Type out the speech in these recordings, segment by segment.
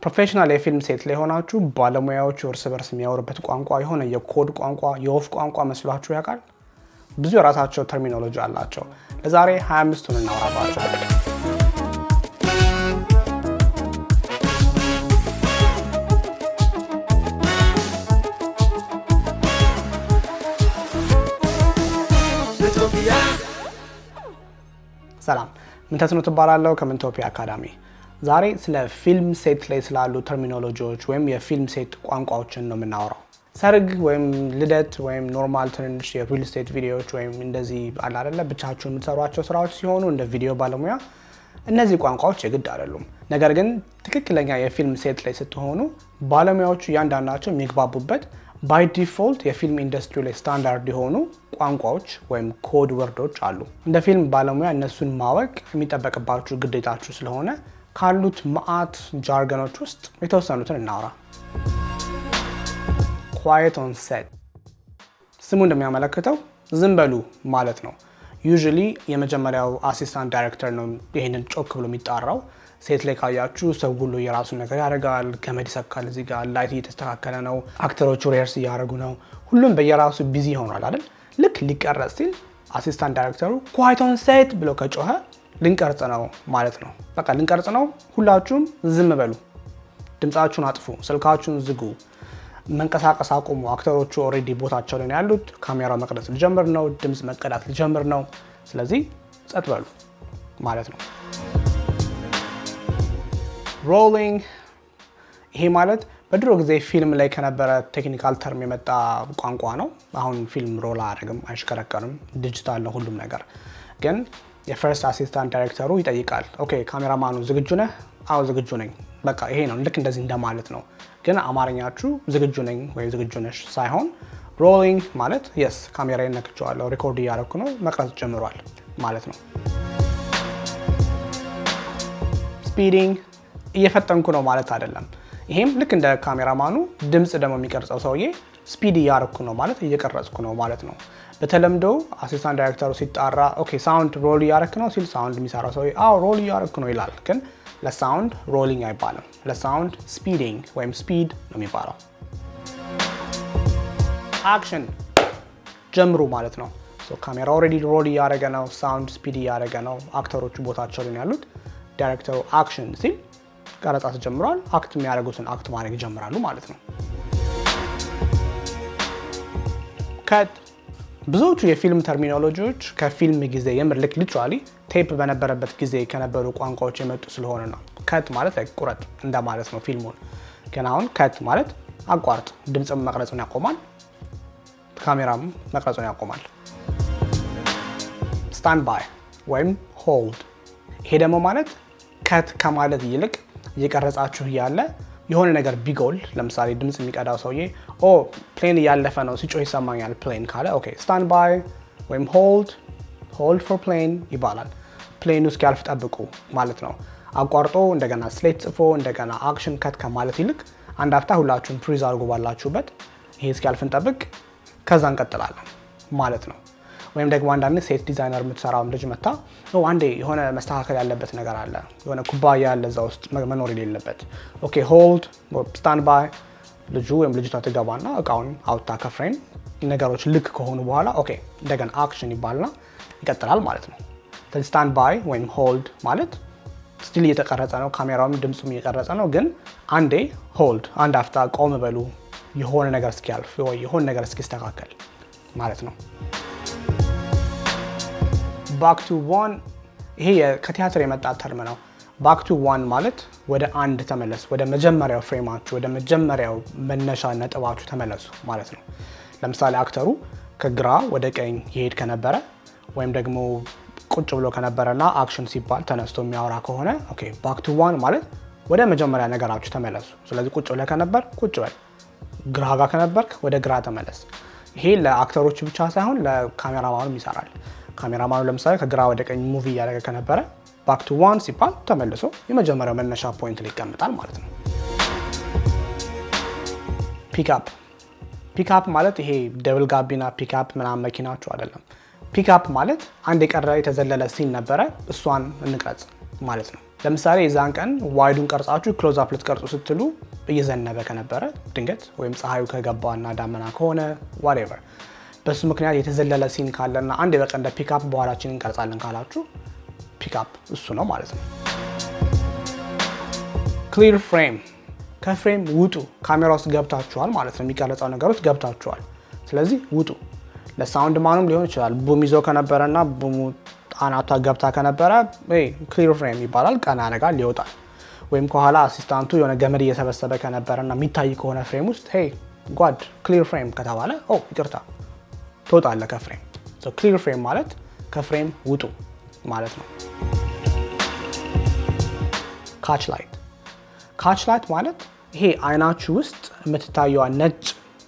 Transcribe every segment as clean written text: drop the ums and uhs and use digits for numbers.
ፕሮፌሽናል የፊልም ሴት ላይ ሆናችሁ ባለሙያዎቹ እርስ በርስ የሚያወሩበት ቋንቋ የሆነ የኮድ ቋንቋ የወፍ ቋንቋ መስሏችሁ ያውቃል? ብዙ የራሳቸው ተርሚኖሎጂ አላቸው። ለዛሬ 25ቱን እናወራባቸዋለን። ሰላም፣ ምንተስኖት እባላለሁ ከሚንቶፒያ አካዳሚ። ዛሬ ስለ ፊልም ሴት ላይ ስላሉ ተርሚኖሎጂዎች ወይም የፊልም ሴት ቋንቋዎችን ነው የምናወራው። ሰርግ ወይም ልደት ወይም ኖርማል ትንንሽ የሪል ስቴት ቪዲዮዎች ወይም እንደዚህ አለ አይደለ ብቻችሁን የምትሰሯቸው ስራዎች ሲሆኑ እንደ ቪዲዮ ባለሙያ እነዚህ ቋንቋዎች የግድ አይደሉም። ነገር ግን ትክክለኛ የፊልም ሴት ላይ ስትሆኑ ባለሙያዎቹ እያንዳንዳቸው የሚግባቡበት ባይ ዲፎልት የፊልም ኢንዱስትሪ ላይ ስታንዳርድ የሆኑ ቋንቋዎች ወይም ኮድ ወርዶች አሉ። እንደ ፊልም ባለሙያ እነሱን ማወቅ የሚጠበቅባችሁ ግዴታችሁ ስለሆነ ካሉት መዓት ጃርገኖች ውስጥ የተወሰኑትን እናውራ። ኳየት ኦን ሴት ስሙ እንደሚያመለክተው ዝም በሉ ማለት ነው። ዩዥሊ የመጀመሪያው አሲስታንት ዳይሬክተር ነው ይህንን ጮክ ብሎ የሚጣራው። ሴት ላይ ካያችሁ ሰው ሁሉ የራሱን ነገር ያደርጋል። ገመድ ይሰካል፣ እዚህ ጋር ላይት እየተስተካከለ ነው፣ አክተሮቹ ሪሄርስ እያደረጉ ነው። ሁሉም በየራሱ ቢዚ ሆኗል አይደል? ልክ ሊቀረጽ ሲል አሲስታንት ዳይሬክተሩ ኳየት ኦን ሴት ብሎ ከጮኸ ልንቀርጽ ነው ማለት ነው። በቃ ልንቀርጽ ነው፣ ሁላችሁም ዝም በሉ፣ ድምፃችሁን አጥፉ፣ ስልካችሁን ዝጉ፣ መንቀሳቀስ አቁሙ። አክተሮቹ ኦልሬዲ ቦታቸው ላይ ያሉት፣ ካሜራው መቅረጽ ሊጀምር ነው፣ ድምፅ መቀዳት ሊጀምር ነው። ስለዚህ ጸጥ በሉ ማለት ነው። ሮሊንግ፣ ይሄ ማለት በድሮ ጊዜ ፊልም ላይ ከነበረ ቴክኒካል ተርም የመጣ ቋንቋ ነው። አሁን ፊልም ሮል አያደርግም፣ አይሽከረከርም፣ ዲጂታል ነው ሁሉም ነገር። ግን የፈርስት አሲስታንት ዳይሬክተሩ ይጠይቃል። ኦኬ ካሜራማኑ ዝግጁ ነህ? አዎ ዝግጁ ነኝ። በቃ ይሄ ነው፣ ልክ እንደዚህ እንደማለት ነው። ግን አማርኛችሁ ዝግጁ ነኝ ወይ ዝግጁ ነሽ ሳይሆን ሮሊንግ ማለት የስ ካሜራዬን ነክቼዋለሁ፣ ሪኮርድ እያደረኩ ነው፣ መቅረጽ ጀምሯል ማለት ነው። ስፒዲንግ እየፈጠንኩ ነው ማለት አይደለም። ይሄም ልክ እንደ ካሜራማኑ ድምፅ ደግሞ የሚቀርጸው ሰውዬ ስፒድ እያደረኩ ነው ማለት እየቀረጽኩ ነው ማለት ነው። በተለምዶ አሲስታንት ዳይሬክተሩ ሲጣራ ኦኬ ሳውንድ ሮል እያደረክ ነው ሲል ሳውንድ የሚሰራው ሰውዬ አዎ ሮል እያደረኩ ነው ይላል። ግን ለሳውንድ ሮሊንግ አይባልም፣ ለሳውንድ ስፒዲንግ ወይም ስፒድ ነው የሚባለው። አክሽን ጀምሩ ማለት ነው። ካሜራ ኦልሬዲ ሮል እያደረገ ነው፣ ሳውንድ ስፒድ እያደረገ ነው፣ አክተሮቹ ቦታቸው ላይ ያሉት። ዳይሬክተሩ አክሽን ሲል ቀረጻ ተጀምሯል፣ አክት የሚያደርጉትን አክት ማድረግ ይጀምራሉ ማለት ነው። ከት ብዙዎቹ የፊልም ተርሚኖሎጂዎች ከፊልም ጊዜ የምር ልክ ሊትራሊ ቴፕ በነበረበት ጊዜ ከነበሩ ቋንቋዎች የመጡ ስለሆነ ነው። ከት ማለት ላይ ቁረጥ እንደማለት ነው ፊልሙን። ግን አሁን ከት ማለት አቋርጥ፣ ድምፅም መቅረጹን ያቆማል፣ ካሜራም መቅረጹን ያቆማል። ስታንድ ባይ ወይም ሆልድ፣ ይሄ ደግሞ ማለት ከት ከማለት ይልቅ እየቀረጻችሁ እያለ የሆነ ነገር ቢጎል፣ ለምሳሌ ድምፅ የሚቀዳው ሰውዬ ኦ ፕሌን እያለፈ ነው ሲጮህ ይሰማኛል ፕሌን ካለ ኦኬ ስታንድ ባይ ወይም ሆልድ ፎር ፕሌን ይባላል። ፕሌኑ እስኪያልፍ ጠብቁ ማለት ነው። አቋርጦ እንደገና ስሌት ጽፎ እንደገና አክሽን ከት ከማለት ይልቅ አንድ አፍታ ሁላችሁም ፍሪዝ አድርጎ ባላችሁበት ይሄ እስኪያልፍ እንጠብቅ ከዛ እንቀጥላለን ማለት ነው። ወይም ደግሞ አንዳንድ ሴት ዲዛይነር የምትሰራውን ልጅ መታ አንዴ የሆነ መስተካከል ያለበት ነገር አለ፣ የሆነ ኩባያ ያለ እዛ ውስጥ መኖር የሌለበት ኦኬ ሆልድ ስታንድ ባይ፣ ልጁ ወይም ልጅቷ ትገባና እቃውን አውጥታ ከፍሬም ነገሮች ልክ ከሆኑ በኋላ ኦኬ እንደገና አክሽን ይባልና ይቀጥላል ማለት ነው። ስታንድ ባይ ወይም ሆልድ ማለት ስቲል እየተቀረጸ ነው፣ ካሜራውም ድምፁም እየቀረጸ ነው፣ ግን አንዴ ሆልድ አንድ አፍታ ቆም በሉ የሆነ ነገር እስኪያልፍ ወይ የሆነ ነገር እስኪስተካከል ማለት ነው። ባክ ቱ ዋን፣ ይሄ ከቲያትር የመጣ ተርም ነው። ባክ ቱ ዋን ማለት ወደ አንድ ተመለሱ፣ ወደ መጀመሪያው ፍሬማችሁ፣ ወደ መጀመሪያው መነሻ ነጥባችሁ ተመለሱ ማለት ነው። ለምሳሌ አክተሩ ከግራ ወደ ቀኝ ይሄድ ከነበረ ወይም ደግሞ ቁጭ ብሎ ከነበረና አክሽን ሲባል ተነስቶ የሚያወራ ከሆነ ኦኬ ባክ ቱ ዋን ማለት ወደ መጀመሪያ ነገራችሁ ተመለሱ። ስለዚህ ቁጭ ብለህ ከነበር ቁጭ በል፣ ግራ ጋር ከነበርክ ወደ ግራ ተመለስ። ይሄ ለአክተሮች ብቻ ሳይሆን ለካሜራማኑም ይሰራል። ካሜራማኑ ለምሳሌ ከግራ ወደ ቀኝ ሙቪ እያደረገ ከነበረ ባክ ቱ ዋን ሲባል ተመልሶ የመጀመሪያው መነሻ ፖይንት ላይ ይቀመጣል ማለት ነው። ፒክአፕ ማለት ይሄ ደብል ጋቢና ፒክአፕ ምናምን መኪናችሁ አይደለም። ፒክአፕ ማለት አንድ የቀረ የተዘለለ ሲን ነበረ፣ እሷን እንቅረጽ ማለት ነው። ለምሳሌ የዛን ቀን ዋይዱን ቀርጻችሁ ክሎዝ አፕ ልትቀርጹ ስትሉ እየዘነበ ከነበረ ድንገት ወይም ፀሐዩ ከገባና ዳመና ከሆነ whatever በሱ ምክንያት የተዘለለ ሲን ካለና አንድ በቃ እንደ ፒክአፕ በኋላችን እንቀርጻለን ካላችሁ ፒክአፕ እሱ ነው ማለት ነው። ክሊር ፍሬም ከፍሬም ውጡ። ካሜራ ውስጥ ገብታችኋል ማለት ነው። የሚቀረጸው ነገር ውስጥ ገብታችኋል። ስለዚህ ውጡ። ለሳውንድ ማኑም ሊሆን ይችላል። ቡም ይዞ ከነበረና ቡሙ አናቷ ገብታ ከነበረ ክሊር ፍሬም ይባላል። ቀና ያደርጋል፣ ይወጣል። ወይም ከኋላ አሲስታንቱ የሆነ ገመድ እየሰበሰበ ከነበረና የሚታይ ከሆነ ፍሬም ውስጥ ሄይ ጓድ ክሊር ፍሬም ከተባለ ይቅርታ ትወጣለህ ከፍሬም። ክሊር ፍሬም ማለት ከፍሬም ውጡ ማለት ነው። ካች ላይት ማለት ይሄ አይናችሁ ውስጥ የምትታየዋ ነጭ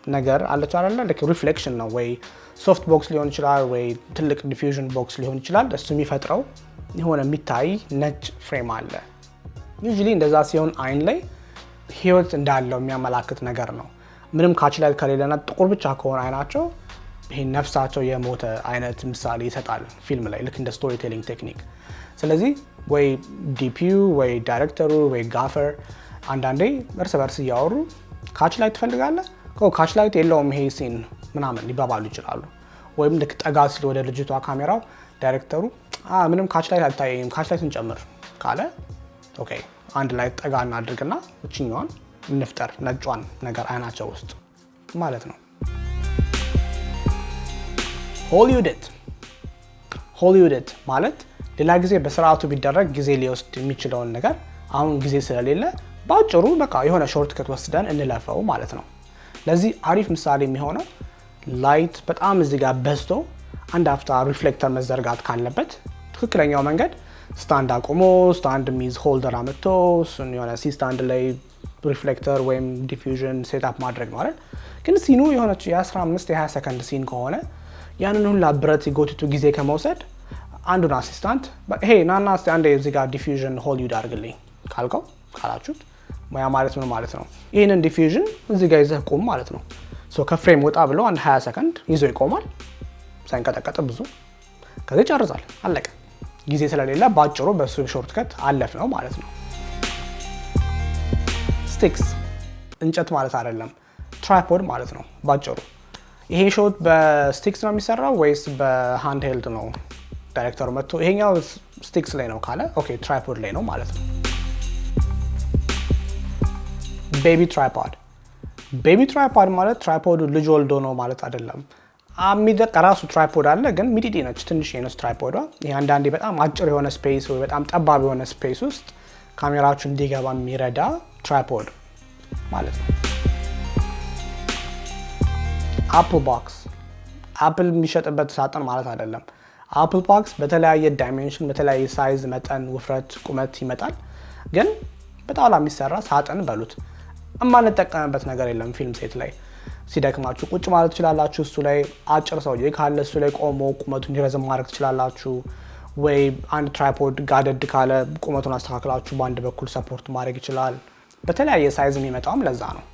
ነገር አለች አይደለ? ልክ ሪፍሌክሽን ነው። ወይ ሶፍት ቦክስ ሊሆን ይችላል፣ ወይ ትልቅ ዲፊውዥን ቦክስ ሊሆን ይችላል። እሱ የሚፈጥረው የሆነ የሚታይ ነጭ ፍሬም አለ። ዩዥሊ እንደዛ ሲሆን አይን ላይ ህይወት እንዳለው የሚያመላክት ነገር ነው። ምንም ካች ላይት ከሌለና ጥቁር ብቻ ከሆነ አይናቸው ይሄ ነፍሳቸው የሞተ አይነት ምሳሌ ይሰጣል ፊልም ላይ ልክ እንደ ስቶሪ ቴሊንግ ቴክኒክ። ስለዚህ ወይ ዲፒዩ ወይ ዳይሬክተሩ ወይ ጋፈር አንዳንዴ እርስ በርስ እያወሩ ካች ላይት ትፈልጋለህ? ካች ላይት የለውም ይሄ ሲን ምናምን ሊባባሉ ይችላሉ። ወይም ልክ ጠጋ ሲል ወደ ልጅቷ ካሜራው ዳይሬክተሩ ምንም ካች ላይት አልታየኝም ካች ላይት እንጨምር ካለ ኦኬ አንድ ላይ ጠጋ እናድርግና እችኛዋን እንፍጠር ነጯን ነገር አይናቸው ውስጥ ማለት ነው። ሆሊውድ ማለት ሌላ ጊዜ በስርዓቱ ቢደረግ ጊዜ ሊወስድ የሚችለውን ነገር አሁን ጊዜ ስለሌለ ባጭሩ በቃ የሆነ ሾርት ከት ወስደን እንለፈው ማለት ነው። ለዚህ አሪፍ ምሳሌ የሚሆነው ላይት በጣም እዚህ ጋር በዝቶ አንድ አፍታ ሪፍሌክተር መዘርጋት ካለበት ትክክለኛው መንገድ ስታንድ አቁሞ ስታንድ ሚዝ ሆልደር አመጥቶ እሱን የሆነ ሲ ስታንድ ላይ ሪፍሌክተር ወይም ዲፊውዥን ሴትአፕ ማድረግ ማለት ግን ሲኑ የሆነች የ15 የ20 ሰከንድ ሲን ከሆነ ያንን ሁላ ብረት ጎትቶ ጊዜ ከመውሰድ አንዱን አሲስታንት ናና እስቲ አንዴ እዚህ ጋር ዲፊውዥን ሆሊውድ አድርግልኝ ካላችሁት ሙያ ማለት ምን ማለት ነው? ይህንን ዲፊውዥን እዚህ ጋር ይዘህ ቁም ማለት ነው። ከፍሬም ወጣ ብሎ አንድ 20 ሰከንድ ይዞ ይቆማል ሳይንቀጠቀጥ ብዙ። ከዚህ ጨርሳል፣ አለቀ። ጊዜ ስለሌለ ባጭሩ በሱ ሾርት ከት አለፍ ነው ማለት ነው። ስቲክስ እንጨት ማለት አይደለም፣ ትራይፖድ ማለት ነው ባጭሩ። ይሄ ሾት በስቲክስ ነው የሚሰራው ወይስ በሃንድ ሄልድ ነው? ዳይሬክተሩ መጥቶ ይሄኛው ስቲክስ ላይ ነው ካለ ኦኬ ትራይፖድ ላይ ነው ማለት ነው። ቤቢ ትራይፖድ ማለት ትራይፖዱ ልጅ ወልዶ ነው ማለት አይደለም። የሚደቅ ራሱ ትራይፖድ አለ፣ ግን ሚዲዲ ነች፣ ትንሽ የነስ ትራይፖዷ። ይሄ አንዳንዴ በጣም አጭር የሆነ ስፔስ ወይ በጣም ጠባብ የሆነ ስፔስ ውስጥ ካሜራችሁ እንዲገባ የሚረዳ ትራይፖድ ማለት ነው። አፕል ቦክስ አፕል የሚሸጥበት ሳጥን ማለት አይደለም። አፕል ቦክስ በተለያየ ዳይሜንሽን በተለያየ ሳይዝ፣ መጠን፣ ውፍረት፣ ቁመት ይመጣል። ግን በጣውላ የሚሰራ ሳጥን በሉት። እማንጠቀምበት ነገር የለም። ፊልም ሴት ላይ ሲደክማችሁ ቁጭ ማለት ትችላላችሁ። እሱ ላይ አጭር ሰውዬ ካለ እሱ ላይ ቆሞ ቁመቱን እንዲረዝም ማድረግ ትችላላችሁ። ወይ አንድ ትራይፖድ ጋደድ ካለ ቁመቱን አስተካክላችሁ በአንድ በኩል ሰፖርት ማድረግ ይችላል። በተለያየ ሳይዝ የሚመጣውም ለዛ ነው።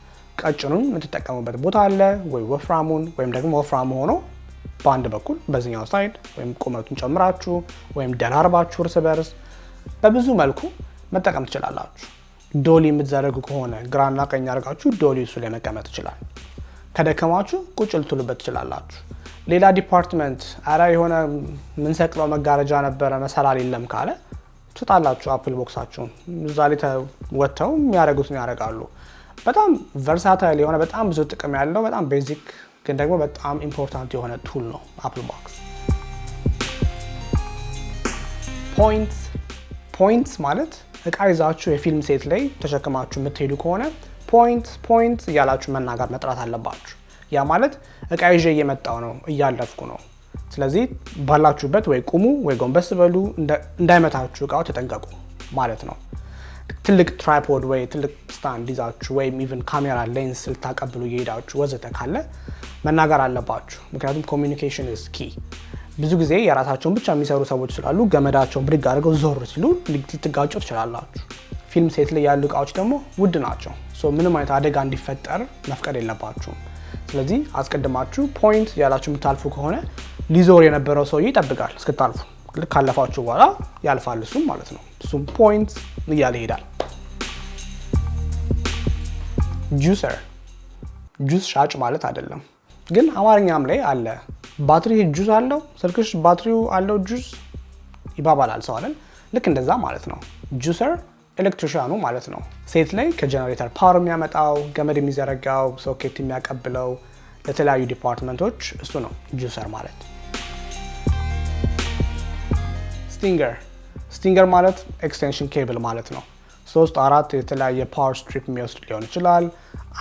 ቀጭኑን የምትጠቀሙበት ቦታ አለ፣ ወይ ወፍራሙን፣ ወይም ደግሞ ወፍራሙ ሆኖ በአንድ በኩል በዚህኛው ሳይድ ወይም ቁመቱን ጨምራችሁ ወይም ደራርባችሁ እርስ በርስ በብዙ መልኩ መጠቀም ትችላላችሁ። ዶሊ የምትዘረጉ ከሆነ ግራና ቀኝ አድርጋችሁ ዶሊ እሱ ላይ መቀመጥ ይችላል። ከደከማችሁ ቁጭ ልትሉበት ትችላላችሁ። ሌላ ዲፓርትመንት የሆነ ምንሰቅለው መጋረጃ ነበረ መሰላል የለም ካለ ትጣላችሁ አፕል ቦክሳችሁን እዛ ላይ ወጥተው የሚያደርጉትን ያደርጋሉ። በጣም ቨርሳታይል የሆነ በጣም ብዙ ጥቅም ያለው በጣም ቤዚክ ግን ደግሞ በጣም ኢምፖርታንት የሆነ ቱል ነው አፕል ቦክስ። ፖይንትስ ማለት እቃ ይዛችሁ የፊልም ሴት ላይ ተሸክማችሁ የምትሄዱ ከሆነ ፖይንት እያላችሁ መናገር መጥራት አለባችሁ። ያ ማለት እቃ ይዤ እየመጣው ነው፣ እያለፍኩ ነው። ስለዚህ ባላችሁበት ወይ ቁሙ ወይ ጎንበስ በሉ፣ እንዳይመታችሁ እቃው ተጠንቀቁ ማለት ነው። ትልቅ ትራይፖድ ወይ ትልቅ ስታንድ ይዛችሁ ወይም ኢቭን ካሜራ ሌንስ ልታቀብሉ እየሄዳችሁ ወዘተ ካለ መናገር አለባችሁ። ምክንያቱም ኮሚኒኬሽን ኢዝ ኪ። ብዙ ጊዜ የራሳቸውን ብቻ የሚሰሩ ሰዎች ስላሉ ገመዳቸውን ብድግ አድርገው ዞር ሲሉ ልትጋጩ ትችላላችሁ። ፊልም ሴት ላይ ያሉ እቃዎች ደግሞ ውድ ናቸው። ምንም አይነት አደጋ እንዲፈጠር መፍቀድ የለባችሁም። ስለዚህ አስቀድማችሁ ፖይንት ያላችሁ የምታልፉ ከሆነ ሊዞር የነበረው ሰውዬ ይጠብቃል እስክታልፉ። ልክ ካለፋችሁ በኋላ ያልፋል እሱም ማለት ነው። እሱም ፖይንት እያለ ይሄዳል። ጁሰር ጁስ ሻጭ ማለት አይደለም፣ ግን አማርኛም ላይ አለ። ባትሪ ጁስ አለው ስልክሽ ባትሪው አለው ጁስ ይባባላል ሰው አይደል? ልክ እንደዛ ማለት ነው። ጁሰር ኤሌክትሪሻኑ ማለት ነው። ሴት ላይ ከጀነሬተር ፓወር የሚያመጣው ገመድ የሚዘረጋው ሶኬት የሚያቀብለው ለተለያዩ ዲፓርትመንቶች እሱ ነው ጁሰር ማለት። ስቲንገር ማለት ኤክስቴንሽን ኬብል ማለት ነው። 3-4 የተለያየ ፓወር ስትሪፕ የሚወስድ ሊሆን ይችላል።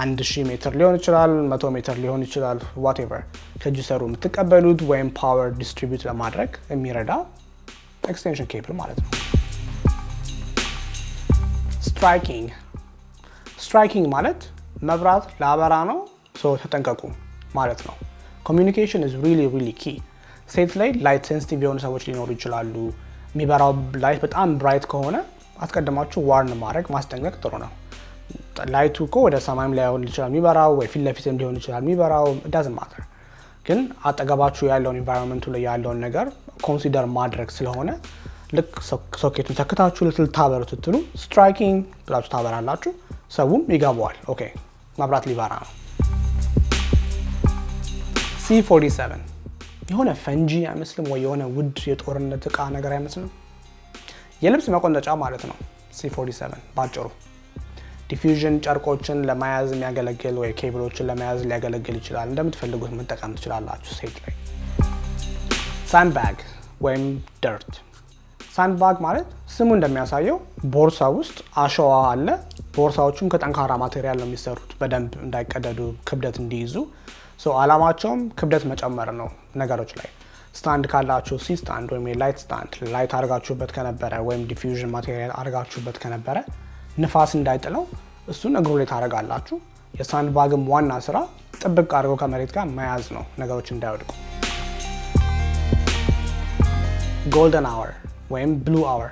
1000 ሜትር ሊሆን ይችላል፣ 100 ሜትር ሊሆን ይችላል። ዋቴቨር ከጁሰሩ የምትቀበሉት ወይም ፓወር ዲስትሪቢዩት ለማድረግ የሚረዳ ኤክስቴንሽን ኬብል ማለት ነው። ስትራይኪንግ ማለት መብራት ላበራ ነው ሰው ተጠንቀቁ ማለት ነው። ኮሚኒኬሽን ኢዝ ሪሊ ኪ። ሴት ላይ ላይት ሴንሲቲቭ የሆኑ ሰዎች ሊኖሩ ይችላሉ። የሚበራው ላይት በጣም ብራይት ከሆነ አስቀድማችሁ ዋርን ማድረግ ማስጠንቀቅ ጥሩ ነው። ላይቱ እኮ ወደ ሰማይም ላይሆን ይችላል የሚበራው፣ ወይ ፊት ለፊትም ሊሆን ይችላል የሚበራው። ዳዝንት ማተር። ግን አጠገባችሁ ያለውን ኢንቫይሮንመንቱ ላይ ያለውን ነገር ኮንሲደር ማድረግ ስለሆነ ልክ ሶኬቱን ተክታችሁ ልታበሩ ስትሉ ስትራይኪንግ ብላችሁ ታበራላችሁ። ሰውም ይገባዋል። ኦኬ መብራት ሊበራ ነው። C47 የሆነ ፈንጂ አይመስልም ወይ? የሆነ ውድ የጦርነት እቃ ነገር አይመስልም? የልብስ መቆንጠጫ ማለት ነው C47 ባጭሩ። ዲፊውዥን ጨርቆችን ለመያዝ የሚያገለግል ወይ ኬብሎችን ለመያዝ ሊያገለግል ይችላል። እንደምትፈልጉት መጠቀም ትችላላችሁ። ሴት ላይ ሳንድባግ ወይም ደርት። ሳንድባግ ማለት ስሙ እንደሚያሳየው ቦርሳ ውስጥ አሸዋ አለ። ቦርሳዎቹም ከጠንካራ ማቴሪያል ነው የሚሰሩት በደንብ እንዳይቀደዱ ክብደት እንዲይዙ። አላማቸውም ክብደት መጨመር ነው ነገሮች ላይ። ስታንድ ካላችሁ ሲ ስታንድ ወይም የላይት ስታንድ ላይት አድርጋችሁበት ከነበረ ወይም ዲፊውዥን ማቴሪያል አድርጋችሁበት ከነበረ ንፋስ እንዳይጥለው እሱን እግሩ ላይ ታደርጋላችሁ። የሳንድባግም ዋና ስራ ጥብቅ አድርጎ ከመሬት ጋር መያዝ ነው ነገሮች እንዳይወድቁ። ጎልደን አወር ወይም ብሉ አወር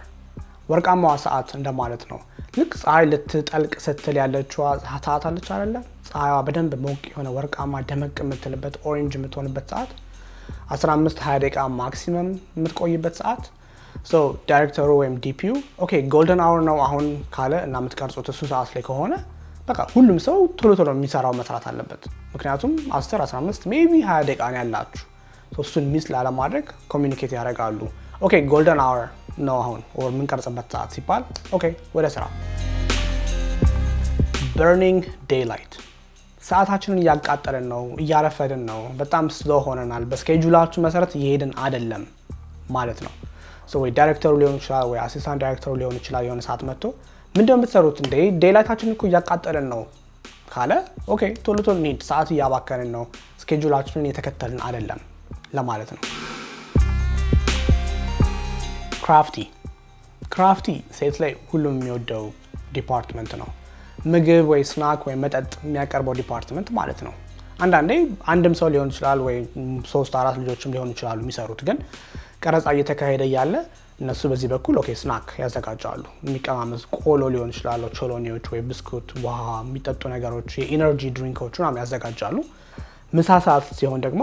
ወርቃማዋ ሰዓት እንደማለት ነው። ልክ ፀሐይ ልትጠልቅ ስትል ያለችዋ ሰዓት አለች አይደለ? ፀሐይዋ በደንብ ሞቅ የሆነ ወርቃማ ደመቅ የምትልበት ኦሬንጅ የምትሆንበት ሰዓት 15-20 ደቂቃ ማክሲመም የምትቆይበት ሰዓት። ዳይሬክተሩ ወይም ዲፒዩ ኦኬ ጎልደን አወር ነው አሁን ካለ እና የምትቀርጹት እሱ ሰዓት ላይ ከሆነ በቃ ሁሉም ሰው ቶሎ የሚሰራው መስራት አለበት። ምክንያቱም 10-15 ሜቢ 20 ደቂቃ ነው ያላችሁ። እሱን ሚስ ላለማድረግ ኮሚኒኬት ያደርጋሉ። ኦኬ ጎልደን አወር ነው አሁን ወር የምንቀርጽበት ሰዓት ሲባል ኦኬ ወደ ስራ። በርኒንግ ዴይላይት ሰዓታችንን እያቃጠልን ነው፣ እያረፈድን ነው፣ በጣም ስሎ ሆነናል፣ በስኬጁላችሁ መሰረት እየሄድን አይደለም ማለት ነው። ወይ ዳይሬክተሩ ሊሆን ይችላል ወይ አሲስታንት ዳይሬክተሩ ሊሆን ይችላል የሆነ ሰዓት መጥቶ ምንድነው የምትሰሩት እንዴ ዴይላይታችንን እኮ እያቃጠልን ነው ካለ ኦኬ ቶሎ እንሂድ፣ ሰዓት እያባከንን ነው፣ ስኬጁላችንን እየተከተልን አይደለም ለማለት ነው። ክራፍቲ ሴት ላይ ሁሉም የሚወደው ዲፓርትመንት ነው። ምግብ ወይ ስናክ ወይ መጠጥ የሚያቀርበው ዲፓርትመንት ማለት ነው። አንዳንዴ አንድም ሰው ሊሆን ይችላል ወይ 3-4 ልጆችም ሊሆኑ ይችላሉ የሚሰሩት። ግን ቀረጻ እየተካሄደ ያለ እነሱ በዚህ በኩል ኦኬ ስናክ ያዘጋጃሉ። የሚቀማመስ ቆሎ ሊሆን ይችላል፣ ቾሎኒዎች ወይ ብስኩት፣ ውሃ፣ የሚጠጡ ነገሮች፣ የኢነርጂ ድሪንኮችን ያዘጋጃሉ። ምሳ ሰዓት ሲሆን ደግሞ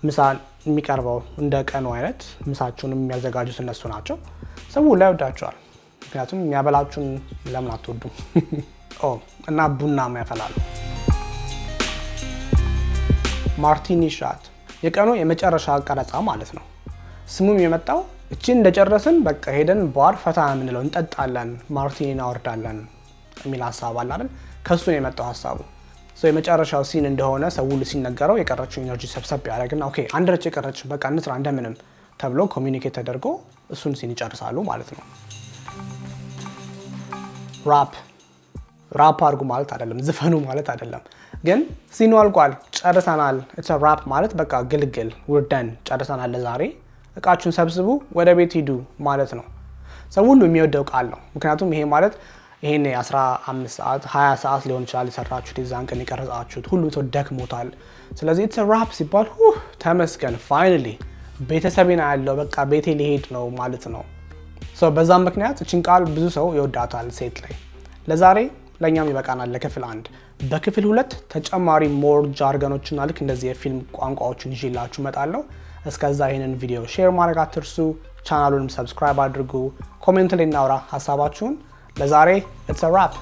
ምሳ የሚቀርበው እንደ ቀኑ አይነት ምሳችሁንም የሚያዘጋጁት እነሱ ናቸው። ሰው ላይ ወዳቸዋል። ምክንያቱም የሚያበላችሁን ለምን አትወዱም? እና ቡናም ያፈላሉ። ማርቲኒ ሻት የቀኑ የመጨረሻ ቀረጻ ማለት ነው። ስሙም የመጣው እቺን እንደጨረስን በቃ ሄደን ባር ፈታ የምንለው እንጠጣለን፣ ማርቲኒ እናወርዳለን የሚል ሀሳብ አለ አይደል? ከሱ ነው የመጣው ሀሳቡ። የመጨረሻው ሲን እንደሆነ ሰው ሁሉ ሲነገረው የቀረችው ኢነርጂ ሰብሰብ ያደርግና ኦኬ አንድ ረጭ የቀረች በቃ እንስራ እንደምንም ተብሎ ኮሚኒኬት ተደርጎ እሱን ሲን ይጨርሳሉ ማለት ነው። ራፕ አድርጉ ማለት አይደለም፣ ዝፈኑ ማለት አይደለም። ግን ሲኑ አልቋል፣ ጨርሰናል። ኢትስ ራፕ ማለት በቃ ግልግል ውርደን ጨርሰናል፣ ለዛሬ እቃችሁን ሰብስቡ ወደ ቤት ሂዱ ማለት ነው። ሰው ሁሉ የሚወደው ቃል ነው። ምክንያቱም ይሄ ማለት ይሄን 15 ሰዓት 20 ሰዓት ሊሆን ይችላል የሰራችሁት የዛን ቀን የቀረጻችሁት ሁሉ ተደክሞታል። ስለዚህ ኢትስ ራፕ ሲባል ተመስገን ፋይናሊ ቤተሰቤና ያለው በቃ ቤቴ ሊሄድ ነው ማለት ነው። በዛም ምክንያት እቺን ቃል ብዙ ሰው ይወዳታል ሴት ላይ። ለዛሬ ለኛም ይበቃናል ለክፍል 1። በክፍል 2 ተጨማሪ ሞር ጃርገኖችና ልክ እንደዚህ የፊልም ቋንቋዎችን ይዤላችሁ እመጣለሁ። እስከዛ ይሄንን ቪዲዮ ሼር ማድረግ አትርሱ። ቻናሉንም ሰብስክራይብ አድርጉ። ኮሜንት ላይ እናውራ ሀሳባችሁን። ለዛሬ it's a wrap